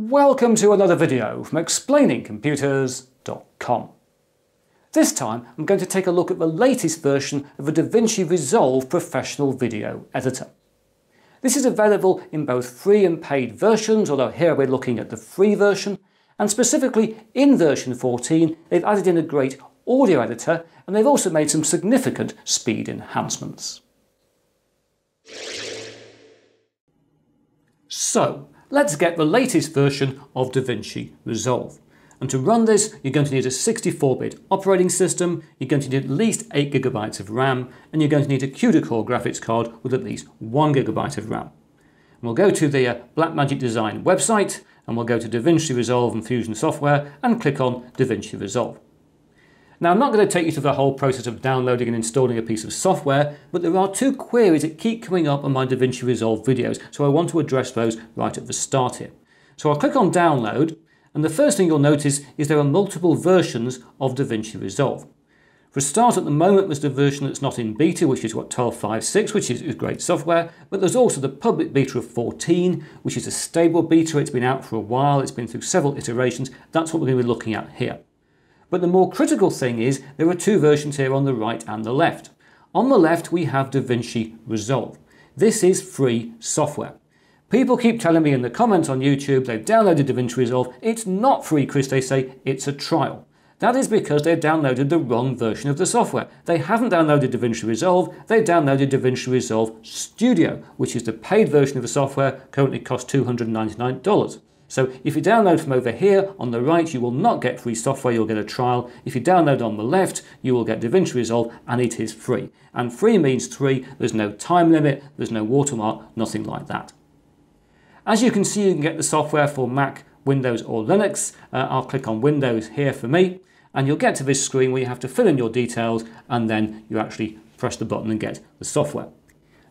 Welcome to another video from explainingcomputers.com. This time I'm going to take a look at the latest version of the Davinci Resolve professional video editor. This is available in both free and paid versions, although here we're looking at the free version, and specifically in version 14 they've added in a great audio editor and they've also made some significant speed enhancements. So, let's get the latest version of Davinci Resolve. And to run this, you're going to need a 64-bit operating system, you're going to need at least 8 GB of RAM, and you're going to need a CUDA-Core graphics card with at least 1 GB of RAM. And we'll go to the Blackmagic Design website, and we'll go to Davinci Resolve and Fusion Software, and click on Davinci Resolve. Now, I'm not going to take you through the whole process of downloading and installing a piece of software, but there are two queries that keep coming up on my Davinci Resolve videos, so I want to address those right at the start here. So I'll click on Download, and the first thing you'll notice is there are multiple versions of Davinci Resolve. For a start, at the moment there's the version that's not in beta, which is 12.5.6, which is great software, but there's also the public beta of 14, which is a stable beta. It's been out for a while, it's been through several iterations. That's what we're going to be looking at here. But the more critical thing is there are two versions here on the right and the left. On the left we have Davinci Resolve. This is free software. People keep telling me in the comments on YouTube they've downloaded Davinci Resolve. It's not free, Chris, they say, it's a trial. That is because they've downloaded the wrong version of the software. They haven't downloaded Davinci Resolve, they've downloaded Davinci Resolve Studio, which is the paid version of the software, currently costs $299. So if you download from over here on the right, you will not get free software, you'll get a trial. If you download on the left, you will get Davinci Resolve, and it is free. And free means free, there's no time limit, there's no watermark, nothing like that. As you can see, you can get the software for Mac, Windows or Linux. I'll click on Windows here for me, and you'll get to this screen where you have to fill in your details, and then you actually press the button and get the software.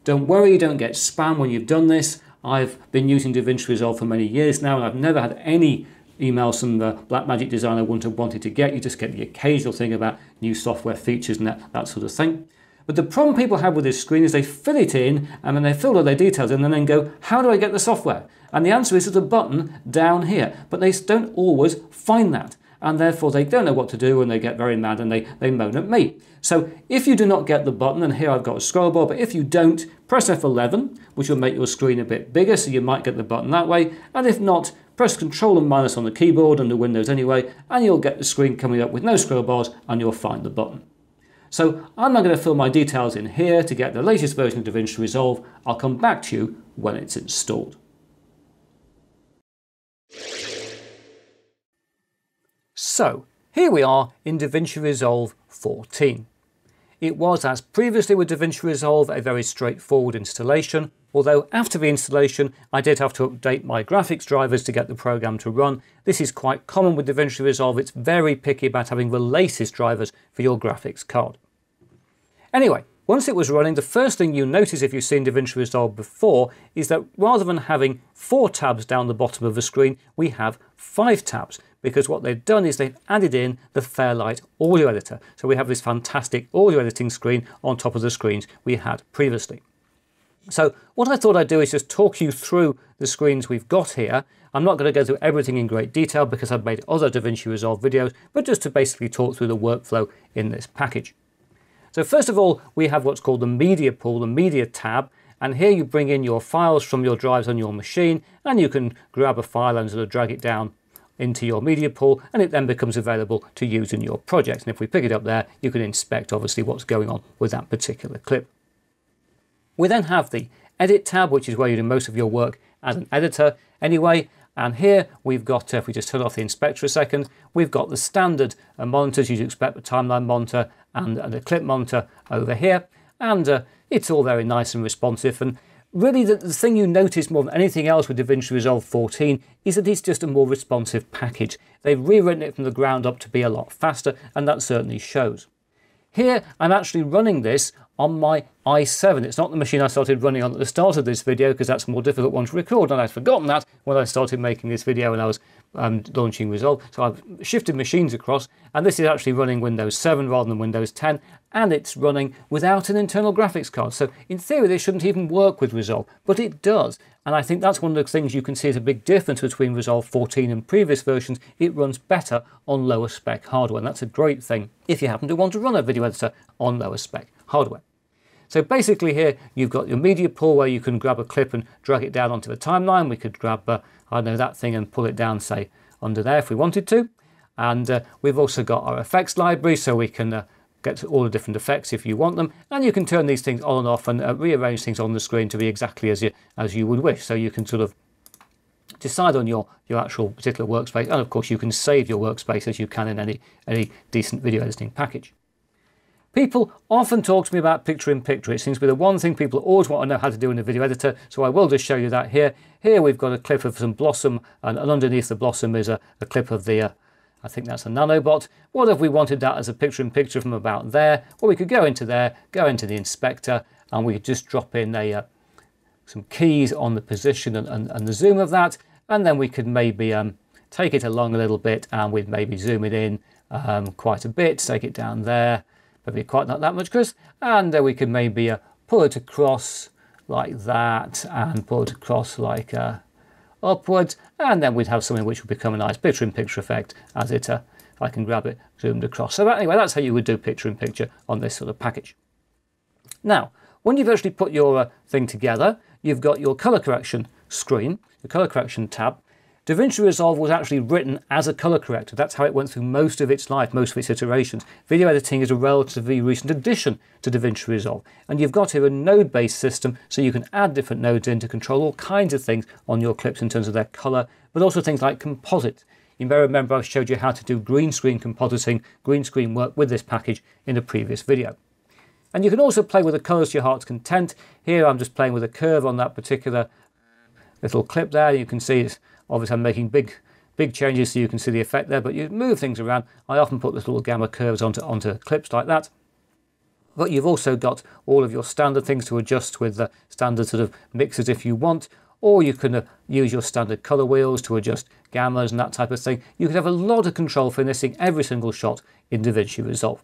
Don't worry, you don't get spam when you've done this. I've been using Davinci Resolve for many years now, and I've never had any emails from the Blackmagic Design I wouldn't have wanted to get. You just get the occasional thing about new software features and that sort of thing. But the problem people have with this screen is they fill it in, and then they fill all their details in, and then go, how do I get the software? And the answer is there's a button down here, but they don't always find that. And therefore they don't know what to do, and they get very mad and they moan at me. So if you do not get the button, and here I've got a scroll bar, but if you don't, press F11, which will make your screen a bit bigger, so you might get the button that way. And if not, press Control and minus on the keyboard under Windows anyway, and you'll get the screen coming up with no scroll bars, and you'll find the button. So I'm not going to fill my details in here to get the latest version of Davinci Resolve. I'll come back to you when it's installed. So, here we are in Davinci Resolve 14. It was, as previously with Davinci Resolve, a very straightforward installation, although after the installation I did have to update my graphics drivers to get the program to run. This is quite common with Davinci Resolve, it's very picky about having the latest drivers for your graphics card. Anyway, once it was running, the first thing you notice if you've seen Davinci Resolve before is that rather than having 4 tabs down the bottom of the screen, we have 5 tabs. Because what they've done is they've added in the Fairlight audio editor. So we have this fantastic audio editing screen on top of the screens we had previously. So what I thought I'd do is just talk you through the screens we've got here. I'm not going to go through everything in great detail because I've made other Davinci Resolve videos, but just to basically talk through the workflow in this package. So first of all, we have what's called the Media Pool, the Media tab. And here you bring in your files from your drives on your machine, and you can grab a file and sort of drag it down into your media pool, and it then becomes available to use in your project. And if we pick it up there, you can inspect obviously what's going on with that particular clip. We then have the Edit tab, which is where you do most of your work as an editor anyway. And here we've got, if we just turn off the inspector a second, we've got the standard monitors you'd expect, the timeline monitor and the clip monitor over here. And it's all very nice and responsive. And really, the thing you notice more than anything else with Davinci Resolve 14 is that it's just a more responsive package. They've rewritten it from the ground up to be a lot faster, and that certainly shows. Here, I'm actually running this on my i7. It's not the machine I started running on at the start of this video, because that's a more difficult one to record, and I'd forgotten that when I started making this video, and I was launching Resolve. So I've shifted machines across, and this is actually running Windows 7 rather than Windows 10, and it's running without an internal graphics card. So in theory, this shouldn't even work with Resolve, but it does. And I think that's one of the things you can see as a big difference between Resolve 14 and previous versions. It runs better on lower spec hardware, and that's a great thing if you happen to want to run a video editor on lower spec hardware. So basically here you've got your media pool where you can grab a clip and drag it down onto the timeline. We could grab, I don't know, that thing and pull it down, say, under there if we wanted to. And we've also got our effects library, so we can get to all the different effects if you want them. And you can turn these things on and off and rearrange things on the screen to be exactly as you would wish. So you can sort of decide on your actual particular workspace. And of course you can save your workspace as you can in any decent video editing package. People often talk to me about picture-in-picture. It seems to be the one thing people always want to know how to do in a video editor, so I will just show you that here. Here we've got a clip of some blossom, and underneath the blossom is a clip of the, I think that's a nanobot. What if we wanted that as a picture-in-picture from about there? Well, we could go into there, go into the inspector, and we could just drop in some keys on the position and the zoom of that, and then we could maybe take it along a little bit, and we'd maybe zoom it in quite a bit, take it down there. Maybe quite not that much, Chris. And we could maybe pull it across like that and pull it across like upwards. And then we'd have something which would become a nice picture-in-picture effect as it, if I can grab it, zoomed across. So anyway, that's how you would do picture-in-picture on this sort of package. Now, when you've actually put your thing together, you've got your color correction screen, the color correction tab. Davinci Resolve was actually written as a color corrector. That's how it went through most of its life, most of its iterations. Video editing is a relatively recent addition to Davinci Resolve. And you've got here a node-based system, so you can add different nodes in to control all kinds of things on your clips in terms of their color, but also things like composite. You may remember I showed you how to do green screen compositing, green screen work with this package in a previous video. And you can also play with the colors to your heart's content. Here I'm just playing with a curve on that particular little clip there. You can see it's obviously I'm making big changes so you can see the effect there, but you move things around. I often put little gamma curves onto clips like that. But you've also got all of your standard things to adjust with the standard sort of mixers if you want, or you can use your standard color wheels to adjust gammas and that type of thing. You can have a lot of control for finishing every single shot in Davinci Resolve.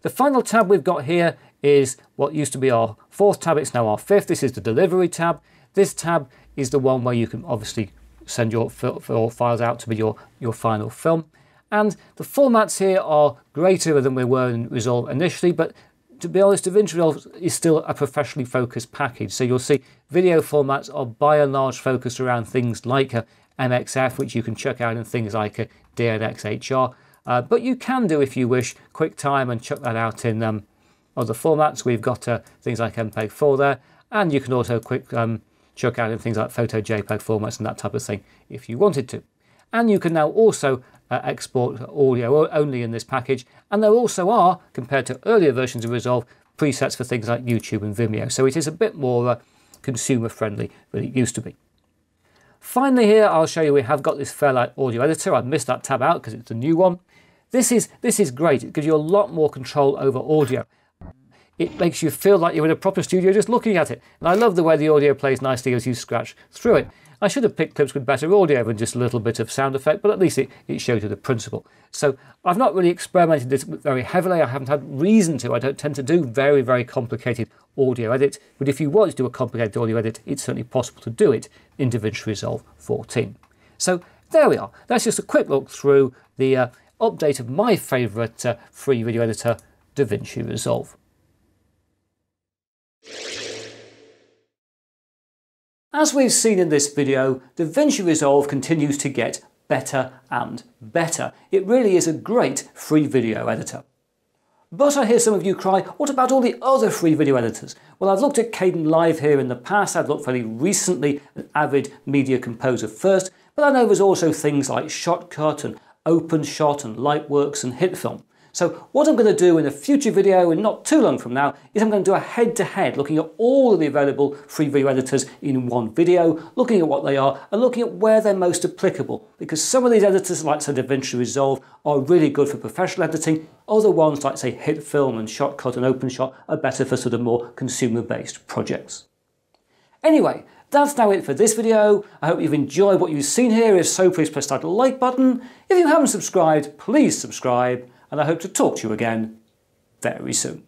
The final tab we've got here is what used to be our fourth tab. It's now our fifth. This is the delivery tab. This tab is the one where you can obviously send your files out to be your final film. And the formats here are greater than we were in Resolve initially, but to be honest, Davinci Resolve is still a professionally focused package. So you'll see video formats are by and large focused around things like MXF, which you can check out in things like DNxHR. But you can do, if you wish, QuickTime and chuck that out in other formats. We've got things like MPEG-4 there, and you can also chuck out in things like photo JPEG formats and that type of thing if you wanted to. And you can now also export audio only in this package, and there also are, compared to earlier versions of Resolve, presets for things like YouTube and Vimeo, so it is a bit more consumer friendly than it used to be. Finally here I'll show you we have got this Fairlight audio editor. I've missed that tab out because it's a new one. This is great. It gives you a lot more control over audio. It makes you feel like you're in a proper studio just looking at it. And I love the way the audio plays nicely as you scratch through it. I should have picked clips with better audio than just a little bit of sound effect, but at least it shows you the principle. So I've not really experimented this very heavily. I haven't had reason to. I don't tend to do very, very complicated audio edit. But if you want to do a complicated audio edit, it's certainly possible to do it in Davinci Resolve 14. So there we are. That's just a quick look through the update of my favourite free video editor, Davinci Resolve. As we've seen in this video, Davinci Resolve continues to get better and better. It really is a great free video editor. But I hear some of you cry, what about all the other free video editors? Well, I've looked at Kdenlive here in the past. I've looked fairly recently at Avid Media Composer first, but I know there's also things like Shotcut and OpenShot and Lightworks and HitFilm. So what I'm going to do in a future video, and not too long from now, is I'm going to do a head-to-head looking at all of the available free video editors in one video, looking at what they are and looking at where they're most applicable. Because some of these editors, like say Davinci Resolve, are really good for professional editing. Other ones, like say HitFilm and Shotcut and OpenShot, are better for sort of more consumer-based projects. Anyway, That's now it for this video. I hope you've enjoyed what you've seen here. If so, please press that like button. If you haven't subscribed, please subscribe, and I hope to talk to you again very soon.